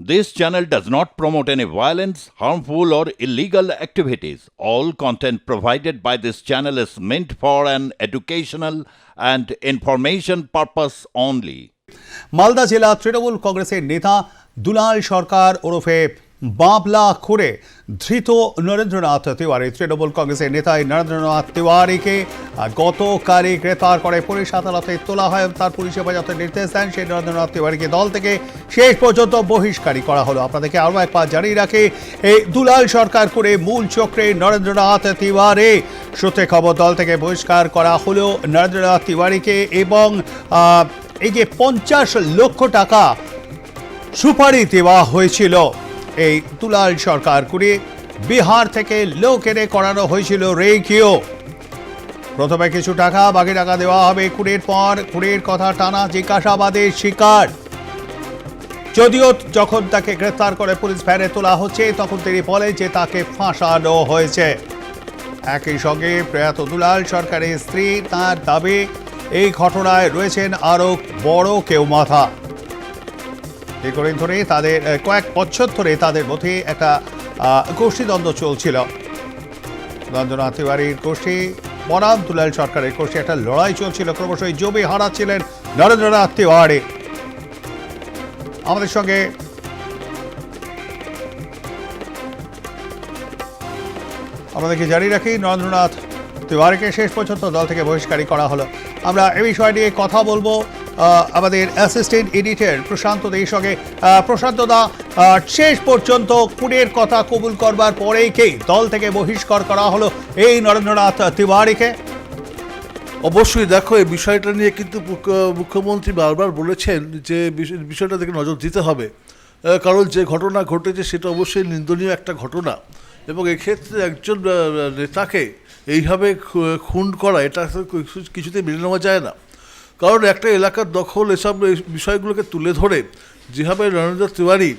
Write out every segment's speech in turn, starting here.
This channel does not promote any violence, harmful, or illegal activities. All content provided by this channel is meant for an educational and information purpose only. Malda জেলা তৃণমূল কংগ্রেসের নেতা দুলাল সরকার ওরফে বাবলা খুঁড়ে ধৃত নরেন্দ্রনাথ তিওয়ারি। তৃণমূল কংগ্রেসের নেতা নরেন্দ্রনাথ তিওয়ারিকে গতকালই গ্রেফতার করে পুলিশ আদালতে তোলা হয়। তার পুলিশ হেফাজতের নির্দেশ দেন সেই নরেন্দ্রনাথ তিওয়ারিকে দল থেকে শেষ পর্যন্ত বহিষ্কারই করা হলো। আপনাদেরকে আরও একবার জানিয়ে রাখি, এই দুলাল সরকার করে মূল চক্রে নরেন্দ্রনাথ তিওয়ারি সূত্রে খবর দল থেকে বহিষ্কার করা হলো নরেন্দ্রনাথ তিওয়ারিকে। এবং এই যে 50 লক্ষ টাকা সুপারি দেওয়া হয়েছিল এই দুলাল সরকার করে, বিহার থেকে লোক এনে করানো হয়েছিল রেকিও। প্রথমে কিছু টাকা, বাকি টাকা দেওয়া হবে খুনের পর। খুনের কথা টানা জিজ্ঞাসাবাদের শিকার। যদিও যখন তাকে গ্রেফতার করে পুলিশ ভ্যানে তোলা হচ্ছে তখন তিনি বলেন যে তাকে ফাঁসানো হয়েছে। একই সঙ্গে প্রয়াত দুলাল সরকারের স্ত্রী তার দাবি এই ঘটনায় রয়েছেন আরো বড় কেউ মাথা। দীর্ঘদিন ধরে তাদের কয়েক বছর ধরে তাদের মধ্যে একটা গোষ্ঠীদ্বন্দ্ব চলছিল। নরেন্দ্রনাথ তিওয়ারির গোষ্ঠী বনাম দুলাল সরকারের গোষ্ঠী একটা লড়াই চলছিল, ক্রমশই জমি হারাচ্ছিলেন নরেন্দ্রনাথ তিওয়ারি। আমাদের সঙ্গে আমাদেরকে জানিয়ে রাখি, নরেন্দ্রনাথ তিওয়ারিকে শেষ পর্যন্ত দল থেকে বহিষ্কারই করা হলো। আমরা এ বিষয় নিয়ে কথা বলবো আমাদের অ্যাসিস্ট্যান্ট এডিটর প্রশান্ত দেই সঙ্গে। প্রশান্ত দা, শেষ পর্যন্ত খুনের কথা কবুল করবার পরেই কি দল থেকে বহিষ্কার করা হলো এই নরেন্দ্রনাথ তিওয়ারিকে? অবশ্যই দেখো, এই বিষয়টা নিয়ে কিন্তু মুখ্যমন্ত্রী বারবার বলেছেন যে বিষয়টা থেকে নজর দিতে হবে, কারণ যে ঘটনা ঘটেছে সেটা অবশ্যই নিন্দনীয় একটা ঘটনা। এবং এক্ষেত্রে একজন নেতাকে এইভাবে খুন করা, এটা কিছুতেই মেনে নেওয়া যায় না। কারণ একটা এলাকার দখল, এসব বিষয়গুলোকে তুলে ধরে যেভাবে নরেন্দ্র তিওয়ারি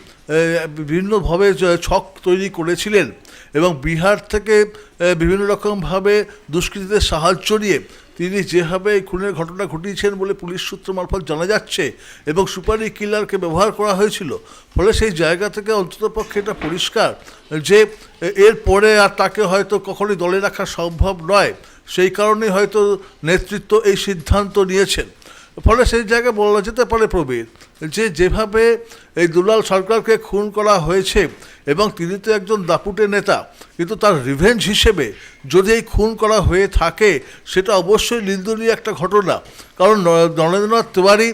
বিভিন্নভাবে ছক তৈরি করেছিলেন এবং বিহার থেকে বিভিন্ন রকমভাবে দুষ্কৃতীদের সাহায্য নিয়ে তিনি যেভাবে এই খুনের ঘটনা ঘটিয়েছেন বলে পুলিশ সূত্র মারফত জানা যাচ্ছে, এবং সুপারি কিলারকে ব্যবহার করা হয়েছিল, ফলে সেই জায়গা থেকে অন্ততপক্ষে এটা পরিষ্কার যে এরপরে আর তাকে হয়তো কখনোই দলে রাখা সম্ভব নয়। সেই কারণেই হয়তো নেতৃত্ব এই সিদ্ধান্ত নিয়েছেন। ফলে সেই জায়গায় বলা যেতে পারে প্রবীর যে যেভাবে এই দুলাল সরকারকে খুন করা হয়েছে, এবং তিনি তো একজন দাপুটে নেতা, কিন্তু তার রিভেঞ্জ হিসেবে যদি এই খুন করা হয়ে থাকে সেটা অবশ্যই নিন্দনীয় একটা ঘটনা। কারণ নরেন্দ্রনাথ তিওয়ারি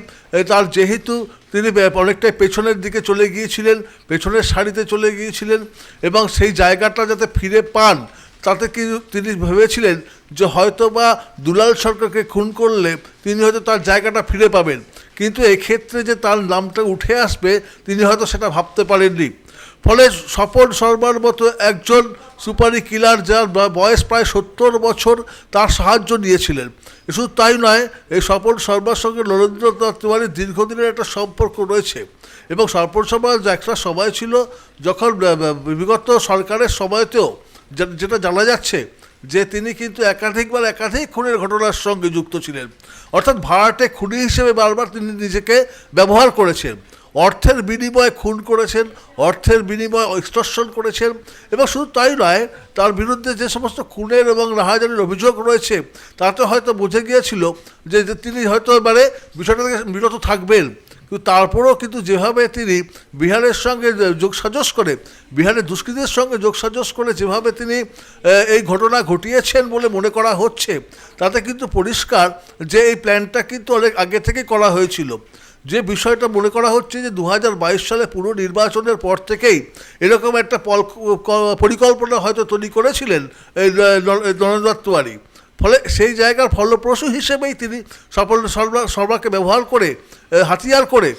তার যেহেতু তিনি অনেকটাই পেছনের দিকে চলে গিয়েছিলেন, পেছনের সারিতে চলে গিয়েছিলেন, এবং সেই জায়গাটা যাতে ফিরে পান তাতে কি তিনি ভেবেছিলেন যে হয়তো বা দুলাল সরকারকে খুন করলে তিনি হয়তো তার জায়গাটা ফিরে পাবেন, কিন্তু এক্ষেত্রে যে তার নামটা উঠে আসবে তিনি হয়তো সেটা ভাবতে পারেননি। ফলে স্বপন শর্মার মতো একজন সুপারি কিলার, যার বয়স প্রায় 70 বছর, তার সাহায্য নিয়েছিলেন। শুধু তাই নয়, এই স্বপন শর্মার সঙ্গে নরেন্দ্রনাথ তিওয়ারির দীর্ঘদিনের একটা সম্পর্ক রয়েছে। এবং স্বপন শর্মার একটা সময় ছিল যখন বিগত সরকারের সময়তেও যেটা জানা যাচ্ছে যে তিনি কিন্তু একাধিক খুনের ঘটনার সঙ্গে যুক্ত ছিলেন। অর্থাৎ ভাড়াটে খুনি হিসেবে বারবার তিনি নিজেকে ব্যবহার করেছেন, অর্থের বিনিময়ে খুন করেছেন, অর্থের বিনিময়ে এক্সটর্শন করেছেন। এবং শুধু তাই নয়, তার বিরুদ্ধে যে সমস্ত খুনের এবং রাহাজানির অভিযোগ রয়েছে তাতে হয়তো বুঝে গিয়েছিল যে তিনি হয়তো বিষয়টা থেকে বিরত থাকবেন। কিন্তু তারপরেও কিন্তু যেভাবে তিনি বিহারের সঙ্গে যোগসাজশ করে, বিহারের দুষ্কৃতীদের সঙ্গে যোগসাজশ করে যেভাবে তিনি এই ঘটনা ঘটিয়েছেন বলে মনে করা হচ্ছে, তাতে কিন্তু পরিষ্কার যে এই প্ল্যানটা কিন্তু অনেক আগে থেকে করা হয়েছিল। যে বিষয়টা মনে করা হচ্ছে যে 2022 সালে পুরো নির্বাচনের পর থেকেই এরকম একটা পরিকল্পনা হয়তো তৈরি করেছিলেন এই নরেন্দ্রনাথ তিওয়ারি। ফলে সেই জায়গার ফলপ্রসূ হিসেবেই তিনি স্বপন শর্মাকে ব্যবহার করে, হাতিয়ার করে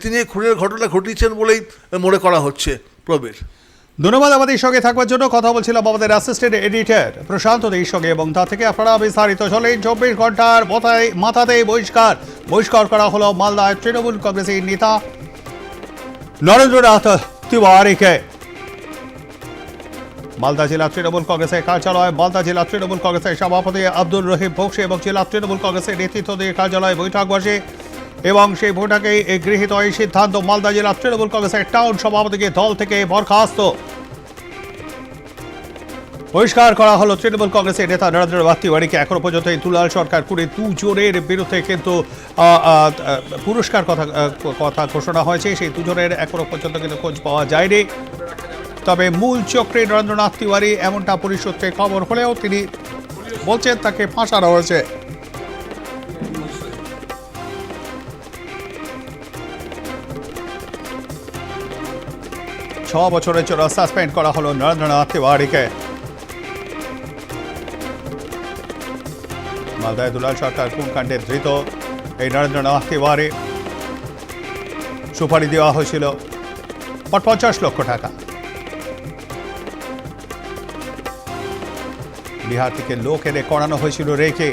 তিনি এই খুনের ঘটনা ঘটিয়েছেন বলেই মনে করা হচ্ছে। প্রবীর, ধন্যবাদ আমাদের সঙ্গে থাকবার জন্য। কথা বলছিলাম আমাদের অ্যাসিস্ট্যান্ট এডিটর প্রশান্ত দেই সঙ্গে, এবং তা থেকে আপনারা বিস্তারিত চলেন। 24 ঘন্টার মাথাতেই বহিষ্কার করা হলো মালদায় তৃণমূল কংগ্রেসের নেতা নরেন্দ্রনাথ তিওয়ারিকে। মালদা জেলা তৃণমূল কংগ্রেসের কার্যালয়, মালদা জেলা তৃণমূল কংগ্রেসের সভাপতি আব্দুর রহিম বক্সি এবং জেলা তৃণমূল কংগ্রেসের নেতৃত্বদের কার্যালয়ে বৈঠক বসে। এবং সেই বৈঠকেই গৃহীত এই সিদ্ধান্ত। মালদা জেলা তৃণমূল কংগ্রেসের টাউন সভাপতিকে দল থেকে বরখাস্ত। বহিষ্কার করা হলো তৃণমূল কংগ্রেসের নেতা নরেন্দ্রনাথ তিওয়ারিকে। এখনো পর্যন্ত এই দুলাল সরকার কুড়ি দুজনের বিরুদ্ধে কিন্তু পুরস্কার কথা ঘোষণা হয়েছে। সেই দুজনের এখনো পর্যন্ত কিন্তু খোঁজ পাওয়া যায়নি। তবে মূল চক্রে নরেন্দ্রনাথ তিওয়ারি এমনটা পুলিশ সূত্রে খবর হলেও তিনি বলছেন তাকে ফাঁসানো হয়েছে। ছ বছরের জন্য সাসপেন্ড করা হলো নরেন্দ্রনাথ তিওয়ারিকে। মালদায় দুলাল সরকার খুন কাণ্ডে ধৃত এই নরেন্দ্রনাথ তিওয়ারি সুপারি দেওয়া হয়েছিল 50 লক্ষ টাকা। বিহার থেকে লোক এনে করানো হয়েছিল রেখে।